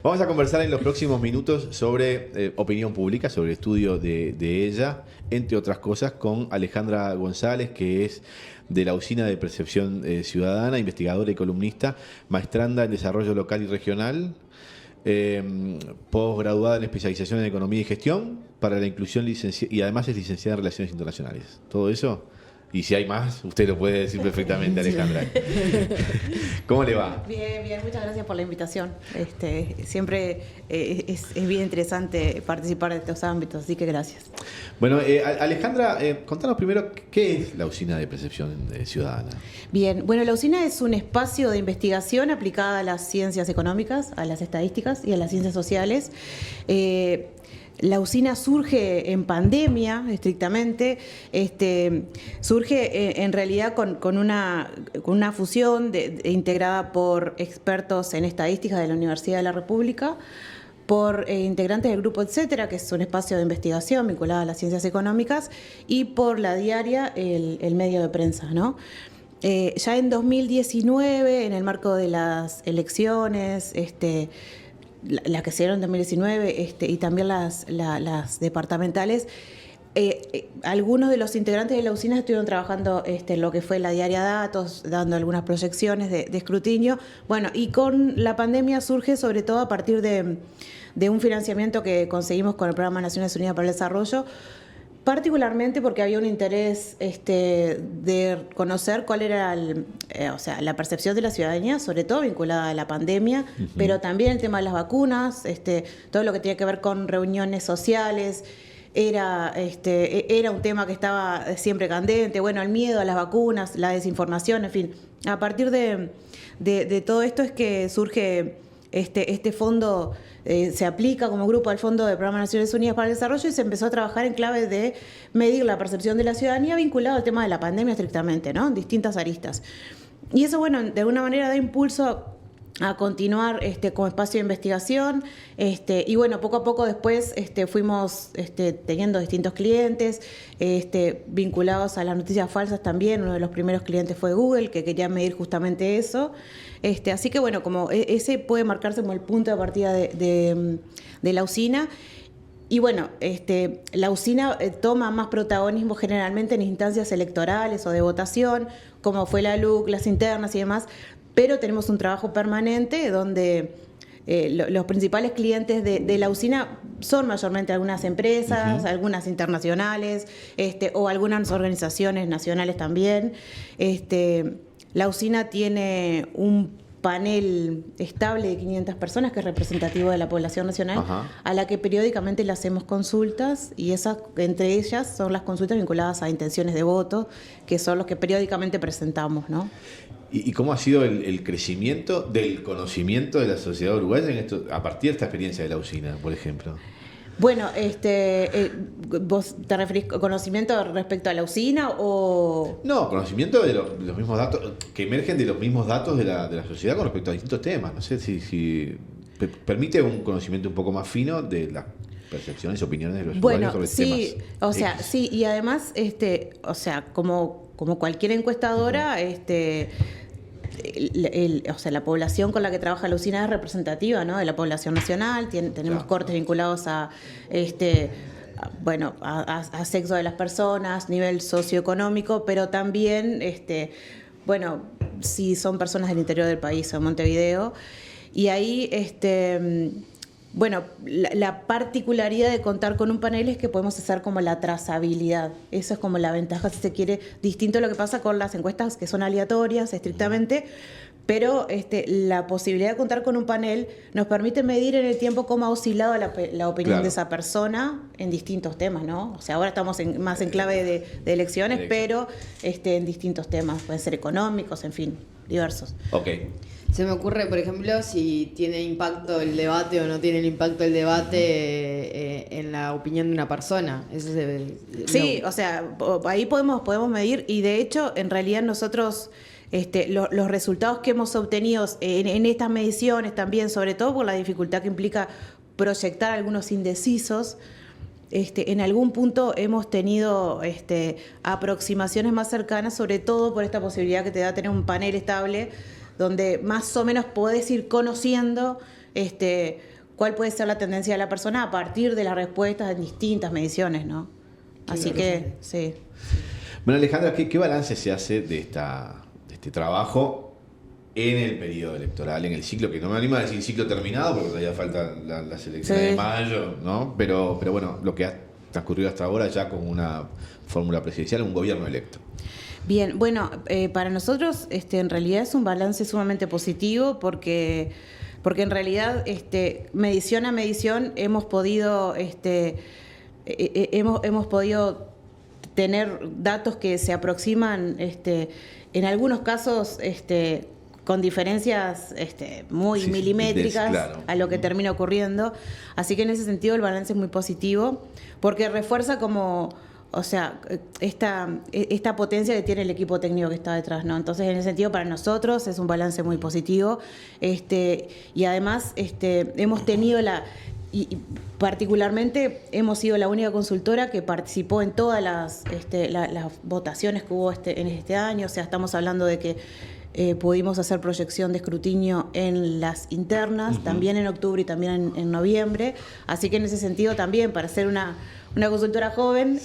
Vamos a conversar en los próximos minutos sobre opinión pública, sobre el estudio de ella, entre otras cosas, con Alejandra González, que es de la Usina de Percepción Ciudadana, investigadora y columnista, maestranda en Desarrollo Local y Regional, posgraduada en especialización en Economía y Gestión para la inclusión y además es licenciada en Relaciones Internacionales. ¿Todo eso? Y si hay más, usted lo puede decir perfectamente, Alejandra. ¿Cómo le va? Bien, bien, muchas gracias por la invitación. Siempre es bien interesante participar de estos ámbitos, así que gracias. Bueno, Alejandra, contanos primero qué es la Usina de Percepción Ciudadana. Bien, bueno, la usina es un espacio de investigación aplicada a las ciencias económicas, a las estadísticas y a las ciencias sociales. La usina surge en pandemia, estrictamente, surge en realidad con una fusión integrada por expertos en estadísticas de la Universidad de la República, por integrantes del grupo Etcétera, que es un espacio de investigación vinculado a las ciencias económicas, y por La Diaria, el medio de prensa, ¿no? Ya en 2019, en el marco de las elecciones, las que se dieron en 2019 y también las departamentales, algunos de los integrantes de la usina estuvieron trabajando en lo que fue La Diaria Datos, dando algunas proyecciones de escrutinio. Bueno, y con la pandemia surge sobre todo a partir de un financiamiento que conseguimos con el Programa Naciones Unidas para el Desarrollo, particularmente porque había un interés de conocer cuál era la percepción de la ciudadanía, sobre todo vinculada a la pandemia, pero también el tema de las vacunas, todo lo que tiene que ver con reuniones sociales. Era un tema que estaba siempre candente, bueno, el miedo a las vacunas, la desinformación, en fin. A partir de todo esto es que surge este fondo. Se aplica como grupo al Fondo del Programa Naciones Unidas para el Desarrollo y se empezó a trabajar en clave de medir la percepción de la ciudadanía vinculado al tema de la pandemia estrictamente, ¿no? En distintas aristas. Y eso, bueno, de alguna manera da impulso a continuar como espacio de investigación, y bueno, poco a poco después fuimos teniendo distintos clientes vinculados a las noticias falsas también. Uno de los primeros clientes fue Google, que quería medir justamente eso. Así que bueno, como ese puede marcarse como el punto de partida de la usina. Y bueno, la usina toma más protagonismo generalmente en instancias electorales o de votación, como fue la LUC, las internas y demás, pero tenemos un trabajo permanente donde los principales clientes de la usina son mayormente algunas empresas, algunas internacionales, o algunas organizaciones nacionales también. La usina tiene un panel estable de 500 personas que es representativo de la población nacional, a la que periódicamente le hacemos consultas, y esas, entre ellas son las consultas vinculadas a intenciones de voto, que son los que periódicamente presentamos, ¿no? ¿Y cómo ha sido el crecimiento del conocimiento de la sociedad uruguaya a partir de esta experiencia de la usina, por ejemplo? Bueno, ¿vos te referís a conocimiento respecto a la usina o...? No, conocimiento de los mismos datos, que emergen de los mismos datos de la sociedad con respecto a distintos temas. No sé si permite un conocimiento un poco más fino de las percepciones y opiniones de los usuarios sobre sí, temas. O sea, X. sí, y además, como cualquier encuestadora, la población con la que trabaja la usina es representativa, ¿no?, de la población nacional. Tenemos cortes vinculados a sexo de las personas, nivel socioeconómico, pero también si son personas del interior del país o de Montevideo. Y ahí la particularidad de contar con un panel es que podemos hacer como la trazabilidad. Eso es como la ventaja, si se quiere, distinto a lo que pasa con las encuestas que son aleatorias estrictamente, pero la posibilidad de contar con un panel nos permite medir en el tiempo cómo ha oscilado la opinión de esa persona en distintos temas, ¿no? O sea, ahora estamos más en clave de elecciones, pero en distintos temas, pueden ser económicos, en fin, diversos. Ok. Se me ocurre, por ejemplo, si tiene impacto el debate o no tiene el impacto el debate en la opinión de una persona. Eso sí, o sea, ahí podemos medir, y de hecho, en realidad nosotros... los resultados que hemos obtenido en estas mediciones también, sobre todo por la dificultad que implica proyectar algunos indecisos, en algún punto hemos tenido aproximaciones más cercanas, sobre todo por esta posibilidad que te da tener un panel estable donde más o menos podés ir conociendo cuál puede ser la tendencia de la persona a partir de las respuestas en distintas mediciones, ¿no? Así que, sí. Bueno, Alejandra, ¿qué balance se hace de este trabajo en el periodo electoral, en el ciclo, que no me animo a decir ciclo terminado, porque todavía faltan las elecciones de mayo, ¿no? Pero bueno, lo que ha transcurrido hasta ahora ya con una fórmula presidencial, un gobierno electo. Bien, bueno, para nosotros en realidad es un balance sumamente positivo porque en realidad medición a medición hemos podido hemos podido tener datos que se aproximan en algunos casos con diferencias muy milimétricas a lo que termina ocurriendo. Así que en ese sentido el balance es muy positivo porque refuerza esta potencia que tiene el equipo técnico que está detrás, ¿no? Entonces, en ese sentido, para nosotros es un balance muy positivo. Y además, hemos tenido y particularmente hemos sido la única consultora que participó en todas las votaciones que hubo en este año. O sea, estamos hablando de que pudimos hacer proyección de escrutinio en las internas, también en octubre y también en noviembre. Así que en ese sentido también, para ser una consultora joven,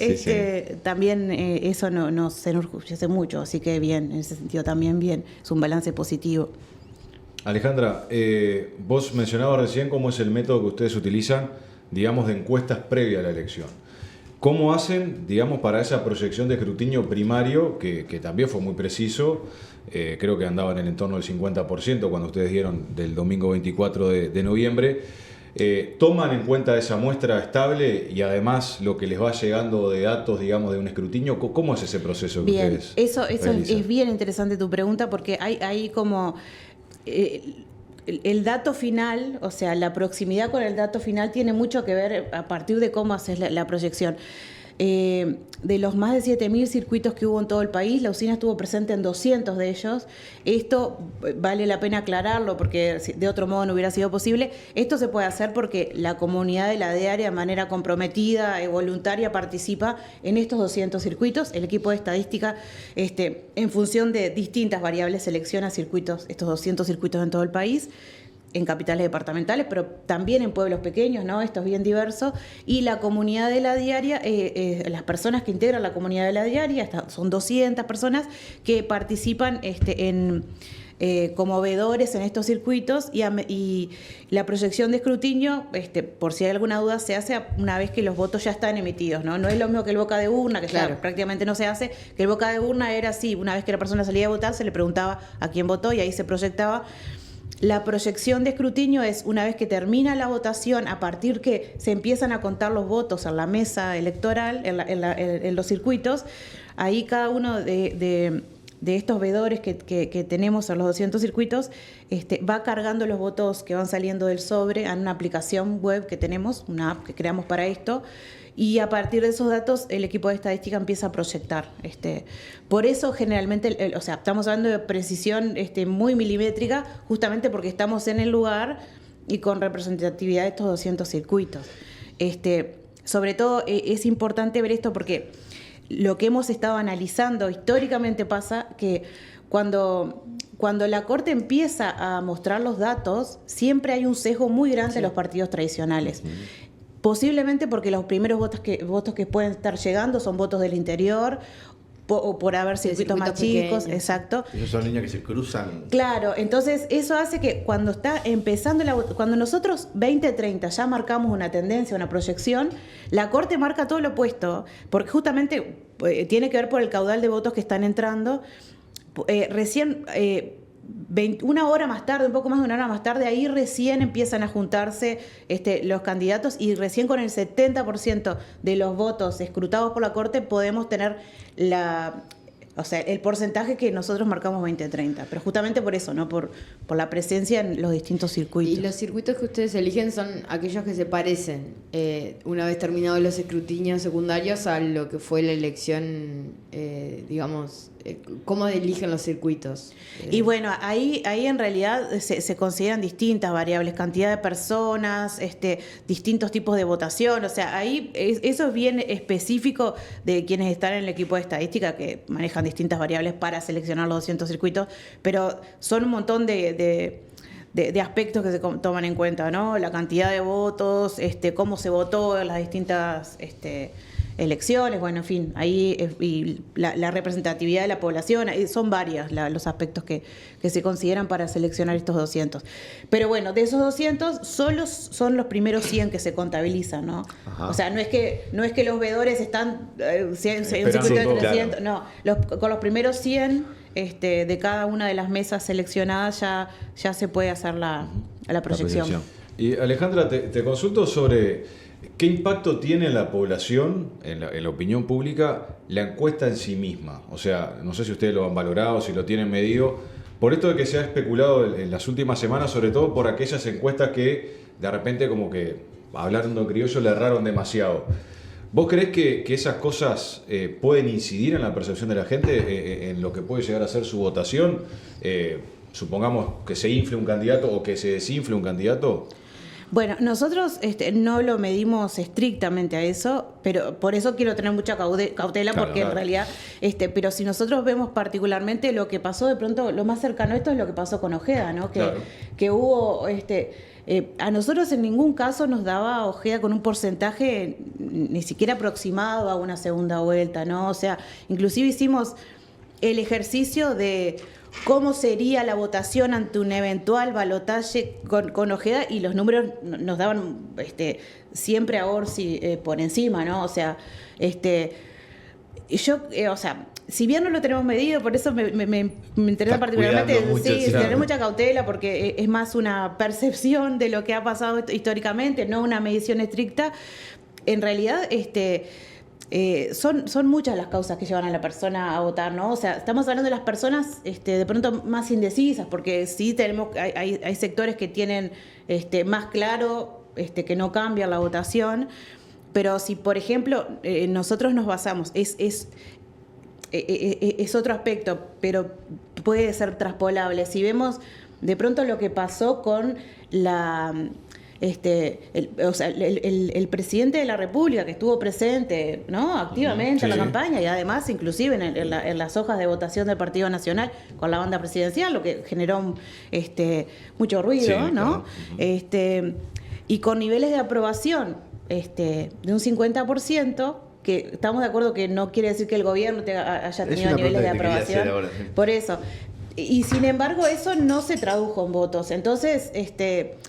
también eso nos enorgullece mucho. Así que bien, en ese sentido también bien, es un balance positivo. Alejandra, vos mencionabas recién cómo es el método que ustedes utilizan, digamos, de encuestas previa a la elección. ¿Cómo hacen, digamos, para esa proyección de escrutinio primario, que también fue muy preciso? Creo que andaba en el entorno del 50% cuando ustedes dieron del domingo 24 de noviembre. ¿Toman en cuenta esa muestra estable y además lo que les va llegando de datos, digamos, de un escrutinio? ¿Cómo es ese proceso que ustedes eso realizan? Es bien interesante tu pregunta porque hay como... el dato final, o sea, la proximidad con el dato final tiene mucho que ver a partir de cómo haces la proyección. De los más de 7.000 circuitos que hubo en todo el país, la usina estuvo presente en 200 de ellos. Esto vale la pena aclararlo porque de otro modo no hubiera sido posible. Esto se puede hacer porque la comunidad de la diaria de manera comprometida y voluntaria participa en estos 200 circuitos. El equipo de estadística, en función de distintas variables, selecciona circuitos, estos 200 circuitos en todo el país, en capitales departamentales, pero también en pueblos pequeños, ¿no? Esto es bien diverso. Y la comunidad de la diaria, las personas que integran la comunidad de la diaria, son 200 personas que participan como veedores en estos circuitos y la proyección de escrutinio, por si hay alguna duda, se hace una vez que los votos ya están emitidos, ¿no? No es lo mismo que el boca de urna, que claro, prácticamente no se hace, que el boca de urna era así, una vez que la persona salía a votar, se le preguntaba a quién votó y ahí se proyectaba. La proyección de escrutinio es una vez que termina la votación, a partir que se empiezan a contar los votos en la mesa electoral, en los circuitos, ahí cada uno de estos veedores que tenemos en los 200 circuitos va cargando los votos que van saliendo del sobre en una aplicación web que tenemos, una app que creamos para esto. Y a partir de esos datos el equipo de estadística empieza a proyectar. Por eso generalmente, estamos hablando de precisión muy milimétrica, justamente porque estamos en el lugar y con representatividad de estos 200 circuitos. Sobre todo es importante ver esto porque lo que hemos estado analizando históricamente pasa que cuando la Corte empieza a mostrar los datos, siempre hay un sesgo muy grande de los partidos tradicionales. Posiblemente porque los primeros votos que pueden estar llegando son votos del interior o por haber circuitos más chicos, exacto. Esos son líneas que se cruzan. Claro, entonces eso hace que cuando está empezando cuando nosotros 2030 ya marcamos una tendencia, una proyección, la Corte marca todo lo opuesto, porque justamente tiene que ver por el caudal de votos que están entrando. Recién... una hora más tarde, un poco más de una hora más tarde, ahí recién empiezan a juntarse los candidatos y recién con el 70% de los votos escrutados por la Corte podemos tener el porcentaje que nosotros marcamos 2030, pero justamente por eso, ¿no? Por la presencia en los distintos circuitos. Y los circuitos que ustedes eligen son aquellos que se parecen, una vez terminados los escrutinios secundarios, a lo que fue la elección, digamos, ¿cómo eligen los circuitos? Y bueno, ahí en realidad se consideran distintas variables, cantidad de personas, distintos tipos de votación, o sea, ahí eso es bien específico de quienes están en el equipo de estadística que manejan distintas variables para seleccionar los 200 circuitos, pero son un montón de de aspectos que se toman en cuenta, ¿no? La cantidad de votos, cómo se votó en las distintas elecciones, bueno, en fin, ahí y la representatividad de la población, son varios los aspectos que se consideran para seleccionar estos 200. Pero bueno, de esos 200, solo son los primeros 100 que se contabilizan, ¿no? Ajá. O sea, no es que los veedores están un Esperando circuito de todo. 300, no, con los primeros 100 de cada una de las mesas seleccionadas ya se puede hacer la proyección. Y Alejandra, te consulto sobre qué impacto tiene en la población, en la opinión pública, la encuesta en sí misma. O sea, no sé si ustedes lo han valorado, si lo tienen medido, por esto de que se ha especulado en las últimas semanas, sobre todo por aquellas encuestas que de repente, como que, hablando criollo, le erraron demasiado. ¿Vos creés que esas cosas pueden incidir en la percepción de la gente, en lo que puede llegar a ser su votación? Supongamos que se infle un candidato o que se desinfle un candidato. Bueno, nosotros no lo medimos estrictamente a eso, pero por eso quiero tener mucha cautela, Claro, porque claro. en realidad, pero si nosotros vemos particularmente lo que pasó de pronto, lo más cercano a esto es lo que pasó con Ojeda, ¿no? Claro. Que hubo, a nosotros en ningún caso nos daba Ojeda con un porcentaje ni siquiera aproximado a una segunda vuelta, ¿no? O sea, inclusive hicimos el ejercicio de cómo sería la votación ante un eventual balotaje con Ojeda, y los números nos daban siempre a Orsi por encima, ¿no? O sea, o sea, si bien no lo tenemos medido, por eso me interesa Estás particularmente cuidando mucho, sí, tener claro. mucha cautela, porque es más una percepción de lo que ha pasado históricamente, no una medición estricta. En realidad, son muchas las causas que llevan a la persona a votar, ¿no? O sea, estamos hablando de las personas de pronto más indecisas, porque sí hay sectores que tienen más claro que no cambian la votación, pero si, por ejemplo, nosotros nos basamos, es otro aspecto, pero puede ser traspolable. Si vemos de pronto lo que pasó con el presidente de la República, que estuvo presente, ¿no?, activamente en la campaña, y además inclusive en las hojas de votación del Partido Nacional con la banda presidencial, lo que generó mucho ruido, Sí, ¿no? claro. Y con niveles de aprobación de un 50%, que estamos de acuerdo que no quiere decir que el gobierno haya tenido una niveles de pregunta que te quería hacer aprobación. ahora, sí. Por eso. Y sin embargo, eso no se tradujo en votos. Entonces,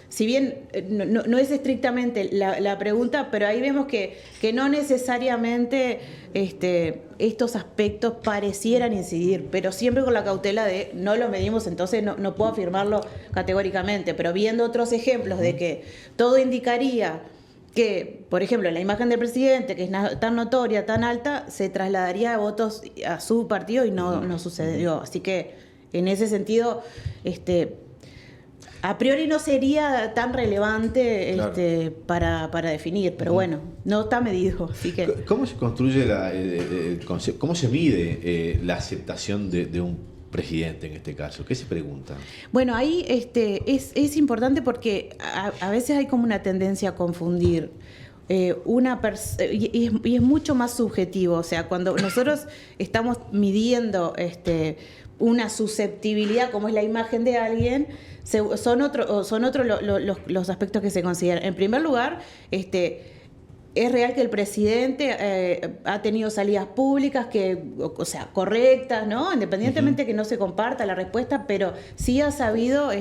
si bien no es estrictamente la pregunta, pero ahí vemos que no necesariamente estos aspectos parecieran incidir, pero siempre con la cautela de no lo medimos, entonces no puedo afirmarlo categóricamente. Pero viendo otros ejemplos de que todo indicaría que, por ejemplo, la imagen del presidente, que es tan notoria, tan alta, se trasladaría a votos a su partido, y no sucedió. Así que, en ese sentido, a priori no sería tan relevante Claro. para definir, pero bueno, no está medido. Así que ¿Cómo se construye el concepto? ¿Cómo se mide la aceptación de un presidente en este caso? ¿Qué se pregunta? bueno, ahí es importante, porque a veces hay como una tendencia a confundir. Y es mucho más subjetivo. O sea, cuando nosotros estamos midiendo una susceptibilidad, como es la imagen de alguien, son otros los aspectos que se consideran. En primer lugar, es real que el presidente ha tenido salidas públicas o sea, correctas, ¿no? Independientemente que no se comparta la respuesta, pero sí ha sabido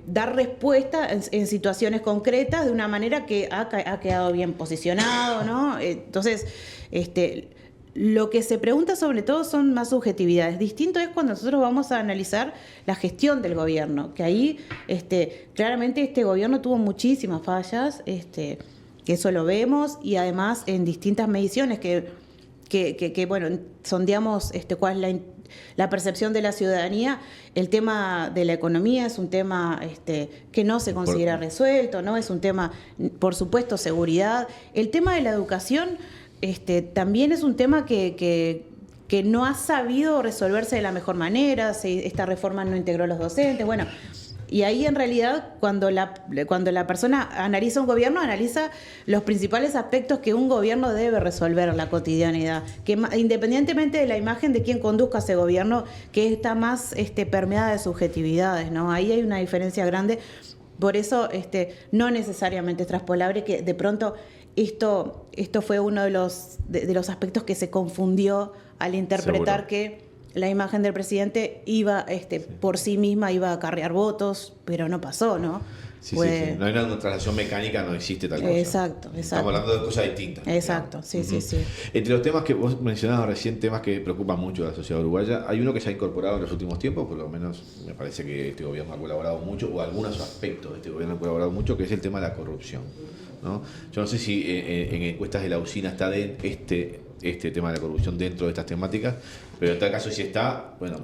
dar respuesta en situaciones concretas de una manera que ha quedado bien posicionado, ¿no? Entonces, lo que se pregunta sobre todo son más subjetividades. Distinto es cuando nosotros vamos a analizar la gestión del gobierno, que ahí claramente este gobierno tuvo muchísimas fallas, que eso lo vemos, y además en distintas mediciones que bueno, sondeamos cuál es la percepción de la ciudadanía. El tema de la economía es un tema que no se considera resuelto, ¿no? Es un tema, por supuesto, seguridad. El tema de la educación también es un tema que no ha sabido resolverse de la mejor manera. Esta reforma no integró a los docentes. Bueno, Y ahí en realidad cuando la persona analiza un gobierno, analiza los principales aspectos que un gobierno debe resolver en la cotidianidad, que independientemente de la imagen de quien conduzca ese gobierno, que está más permeada de subjetividades, ¿no? Ahí hay una diferencia grande. Por eso no necesariamente es traspolable que de pronto esto fue uno de los aspectos que se confundió al interpretar que la imagen del presidente iba por sí misma iba a acarrear votos, pero no pasó, ¿no? Sí. No hay una traslación mecánica, no existe tal cosa. Exacto. Estamos hablando de cosas distintas. Exacto, sí. Entre los temas que vos mencionabas recién, temas que preocupan mucho a la sociedad uruguaya, hay uno que se ha incorporado en los últimos tiempos, por lo menos me parece que este gobierno ha colaborado mucho, o algunos aspectos de este gobierno han colaborado mucho, que es el tema de la corrupción, ¿no? Yo no sé si en encuestas de la usina está de este tema de la corrupción dentro de estas temáticas, pero en tal caso si está, bueno,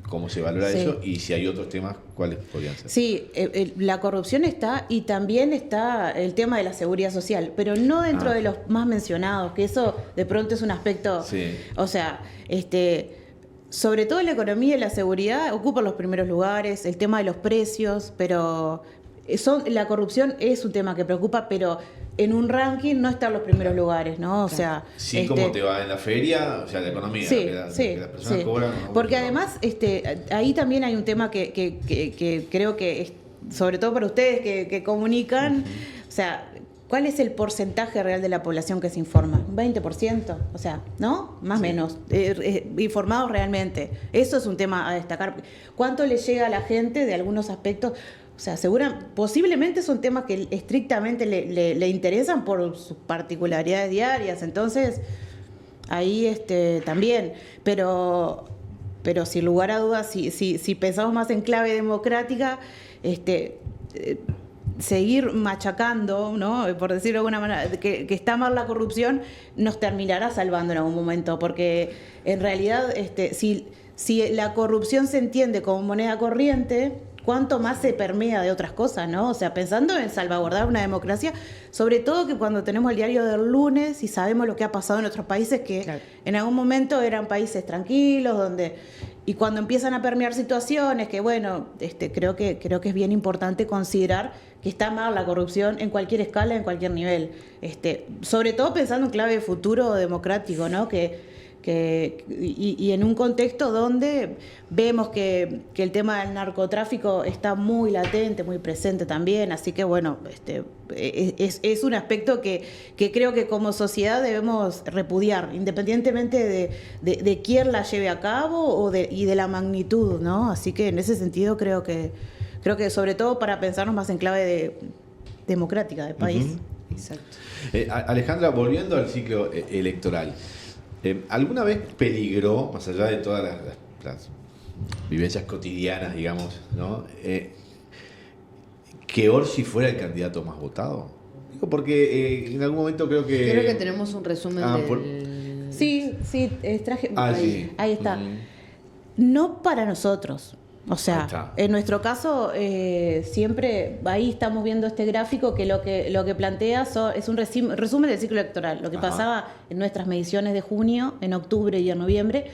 cómo se valora eso y si hay otros temas, ¿cuáles podrían ser? Sí, la corrupción está y también está el tema de la seguridad social, pero no dentro de los más mencionados, que eso de pronto es un aspecto, o sea, sobre todo la economía y la seguridad ocupan los primeros lugares, el tema de los precios, pero la corrupción es un tema que preocupa, pero en un ranking no está en los primeros lugares, ¿no? O sea, sí, como te va en la feria, o sea, la economía, sí, que las personas cobran. Porque además, ahí también hay un tema que creo que, sobre todo para ustedes que comunican, o sea, ¿cuál es el porcentaje real de la población que se informa? ¿Un 20%? O sea, ¿no? Más o menos. Informados realmente. Eso es un tema a destacar. ¿Cuánto le llega a la gente de algunos aspectos? O sea, posiblemente son temas que estrictamente le interesan por sus particularidades diarias. Entonces, ahí también. Pero sin lugar a dudas, si pensamos más en clave democrática, seguir machacando, ¿no? Por decirlo de alguna manera, que está mal la corrupción, nos terminará salvando en algún momento, porque en realidad si la corrupción se entiende como moneda corriente, cuánto más se permea de otras cosas, ¿no? O sea, pensando en salvaguardar una democracia, sobre todo que cuando tenemos el diario del lunes y sabemos lo que ha pasado en otros países que en algún momento eran países tranquilos, y cuando empiezan a permear situaciones que, bueno, creo que es bien importante considerar que está mal la corrupción en cualquier escala, en cualquier nivel. Sobre todo pensando en clave de futuro democrático, ¿no? Y en un contexto donde vemos que el tema del narcotráfico está muy latente, muy presente también, así que bueno, es un aspecto que creo que como sociedad debemos repudiar, independientemente de quién la lleve a cabo y de la magnitud, ¿no? Así que en ese sentido creo que sobre todo para pensarnos más en clave democrática del país. Exacto. Alejandra, volviendo al ciclo electoral, ¿alguna vez peligró, más allá de todas las vivencias cotidianas, digamos, ¿no? Que Orsi fuera el candidato más votado? Digo, porque en algún momento creo que tenemos un resumen del... Sí, traje... ahí está. Uh-huh. No para nosotros. O sea, en nuestro caso, siempre ahí estamos viendo este gráfico que lo que plantea es un resumen del ciclo electoral, lo que pasaba en nuestras mediciones de junio, en octubre y en noviembre.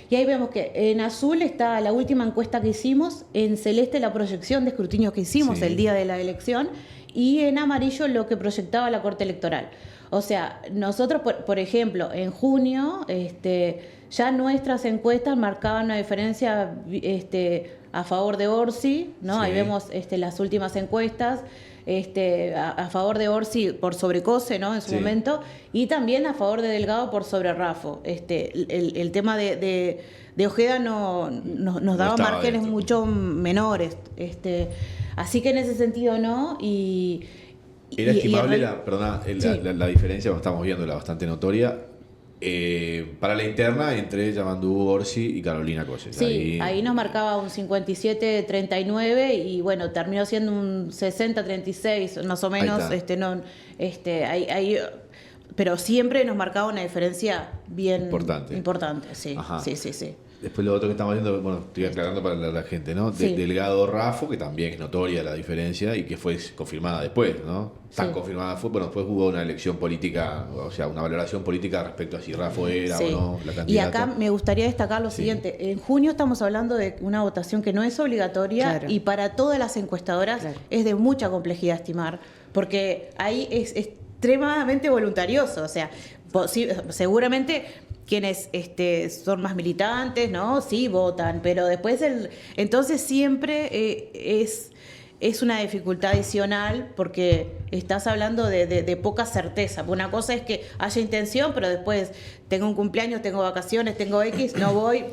Y ahí vemos que en azul está la última encuesta que hicimos, en celeste la proyección de escrutinios que hicimos el día de la elección, y en amarillo lo que proyectaba la Corte Electoral. O sea, nosotros, por ejemplo, en junio, ya nuestras encuestas marcaban una diferencia a favor de Orsi, ¿no? Ahí vemos las últimas encuestas, a favor de Orsi por sobre Cose, ¿no? En su momento, y también a favor de Delgado por sobre Raffo. El tema de Ojeda nos daba márgenes mucho menores. Así que en ese sentido, ¿no? Era estimable la diferencia, como estamos viendo, la bastante notoria, para la interna entre Yamandú Orsi y Carolina Cose. Sí, ahí nos marcaba un 57-39 y bueno, terminó siendo un 60-36, más o menos. Ahí pero siempre nos marcaba una diferencia bien importante, sí. Ajá. Sí. Después lo otro que estamos viendo, bueno, estoy aclarando para la gente, ¿no? Sí. Delgado Raffo, que también es notoria la diferencia y que fue confirmada después, ¿no? Tan Sí. confirmada fue, bueno, después hubo una elección política, o sea, una valoración política respecto a si Raffo era Sí. o no la candidata. Y acá me gustaría destacar lo Sí. siguiente. En junio estamos hablando de una votación que no es obligatoria, Claro. y para todas las encuestadoras Claro. es de mucha complejidad estimar, porque ahí es extremadamente voluntarioso. O sea, seguramente quienes son más militantes, ¿no? Sí votan, pero después entonces siempre es una dificultad adicional, porque estás hablando de poca certeza. Una cosa es que haya intención, pero después tengo un cumpleaños, tengo vacaciones, tengo X, no voy.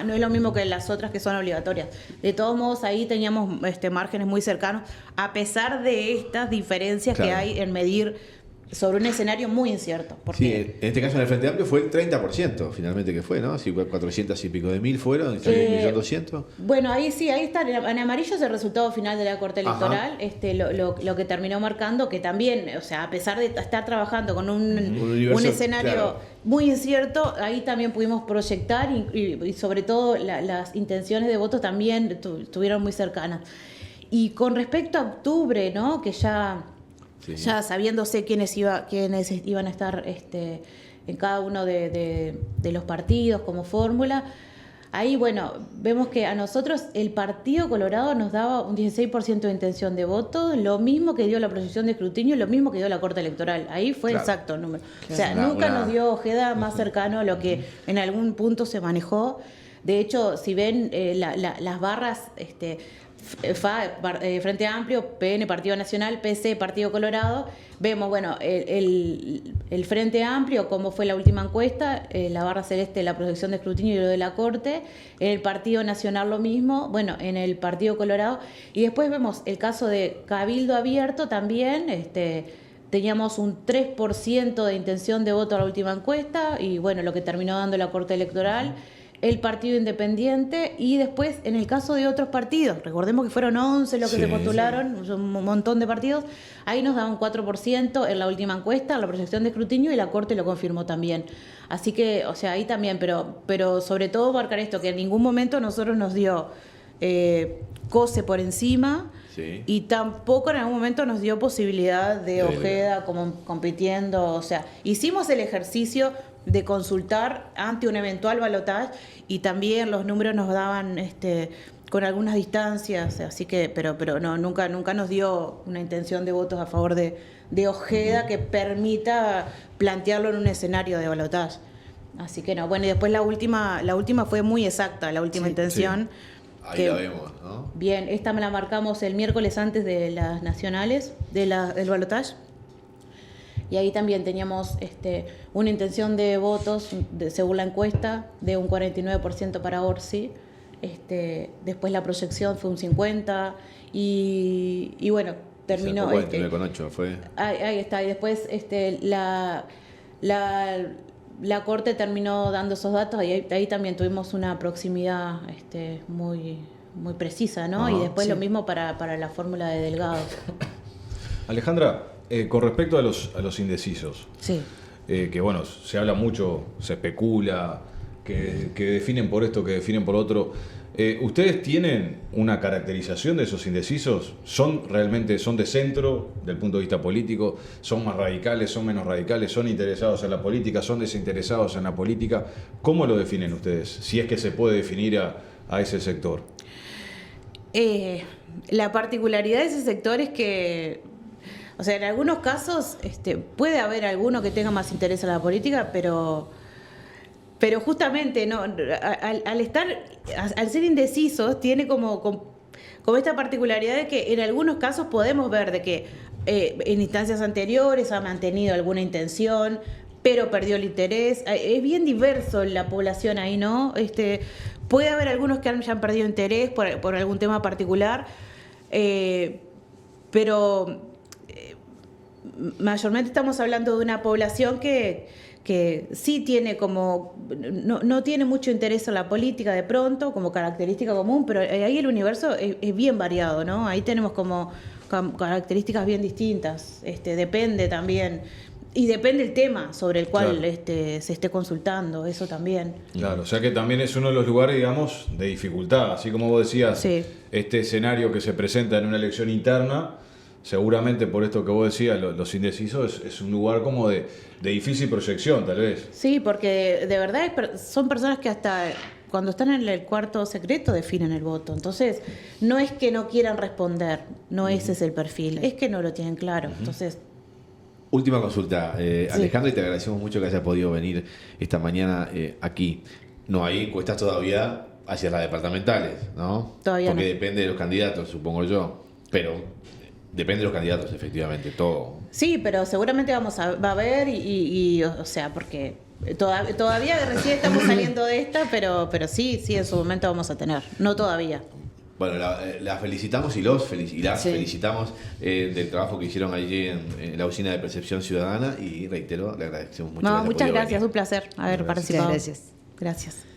No es lo mismo que las otras que son obligatorias. De todos modos, ahí teníamos márgenes muy cercanos, a pesar de estas diferencias que Claro. hay en medir sobre un escenario muy incierto. Sí, Porque en este caso en el Frente Amplio fue el 30% finalmente que fue, ¿no? Si 400 y pico de mil fueron, y salió 1.200.000. Bueno, ahí sí, ahí está. En amarillo es el resultado final de la Corte Ajá. Electoral. Lo que terminó marcando, que también, o sea, a pesar de estar trabajando con un universo, escenario claro, muy incierto, ahí también pudimos proyectar y sobre todo las intenciones de votos también estuvieron muy cercanas. Y con respecto a octubre, ¿no? Que ya sabiéndose quiénes iban a estar en cada uno de los partidos como fórmula, ahí, bueno, vemos que a nosotros el Partido Colorado nos daba un 16% de intención de voto, lo mismo que dio la proyección de escrutinio, lo mismo que dio la Corte Electoral. Ahí fue Claro. exacto el número. Claro. O sea, nunca nos dio Ojeda más cercano a lo que en algún punto se manejó. De hecho, si ven las barras, Frente Amplio, PN, Partido Nacional, PC, Partido Colorado, vemos, bueno, el Frente Amplio, cómo fue la última encuesta, la barra celeste, la proyección de escrutinio y lo de la Corte, en el Partido Nacional lo mismo, bueno, en el Partido Colorado, y después vemos el caso de Cabildo Abierto también, teníamos un 3% de intención de voto a la última encuesta, y bueno, lo que terminó dando la Corte Electoral, el Partido Independiente, y después en el caso de otros partidos, recordemos que fueron 11 los que Sí, se postularon, son un montón de partidos, ahí nos daban 4% en la última encuesta, la proyección de escrutinio, y la Corte lo confirmó también. Así que, o sea, ahí también, pero sobre todo marcar esto, que en ningún momento a nosotros nos dio COSE por encima, Sí. y tampoco en algún momento nos dio posibilidad de Ojeda como compitiendo. O sea, hicimos el ejercicio de consultar ante un eventual balotaje, y también los números nos daban con algunas distancias, así que pero no, nunca nos dio una intención de votos a favor de Ojeda que permita plantearlo en un escenario de balotaje. Así que no, bueno, y después la última fue muy exacta, la última intención. Ahí que- la vemos, ¿no? Bien, esta me la marcamos el miércoles antes de las nacionales, del balotaje. Y ahí también teníamos una intención de votos, según la encuesta, de un 49% para Orsi. Después la proyección fue un 50%. Y bueno, terminó. 49,8 fue. Ahí está. Y después la Corte terminó dando esos datos, y ahí también tuvimos una proximidad muy, muy precisa, ¿no? Ajá, y después sí. lo mismo para la fórmula de Delgado. Alejandra, con respecto a los indecisos, Sí. que bueno, se habla mucho, se especula, que definen por esto, que definen por otro. ¿Ustedes tienen una caracterización de esos indecisos? ¿Son de centro del punto de vista político? ¿Son más radicales? ¿Son menos radicales? ¿Son interesados en la política? ¿Son desinteresados en la política? ¿Cómo lo definen ustedes? Si es que se puede definir a ese sector. La particularidad de ese sector es que, o sea, en algunos casos puede haber alguno que tenga más interés en la política, pero justamente no, al ser indecisos tiene como esta particularidad de que en algunos casos podemos ver de que en instancias anteriores ha mantenido alguna intención, pero perdió el interés. Es bien diverso la población ahí, ¿no? Puede haber algunos que hayan perdido interés por algún tema particular, pero mayormente estamos hablando de una población que sí tiene no tiene mucho interés en la política de pronto, como característica común, pero ahí el universo es bien variado, ¿no? Ahí tenemos como características bien distintas, depende también Y depende el tema sobre el cual Claro. se esté consultando, eso también. Claro, o sea que también es uno de los lugares, digamos, de dificultad. Así como vos decías, Sí. este escenario que se presenta en una elección interna, seguramente por esto que vos decías, los indecisos, es un lugar como de difícil proyección, tal vez. Sí, porque de verdad son personas que hasta cuando están en el cuarto secreto definen el voto. Entonces, no es que no quieran responder, no ese es el perfil, es que no lo tienen claro. Entonces, Última consulta, Sí. Alejandra, y te agradecemos mucho que hayas podido venir esta mañana aquí. No hay encuestas todavía hacia las departamentales, ¿no? Todavía Porque no. depende de los candidatos, supongo yo. Pero depende de los candidatos, efectivamente, todo. sí, pero seguramente va a haber o sea, porque todavía recién estamos saliendo de esta, pero sí, en su momento vamos a tener. No todavía. Bueno, la felicitamos y las Sí. felicitamos del trabajo que hicieron allí en la Oficina de Percepción Ciudadana y reitero, le agradecemos mucho. que No, haya muchas podido gracias, venir. un placer haber Gracias. participado. Muchas gracias. Gracias.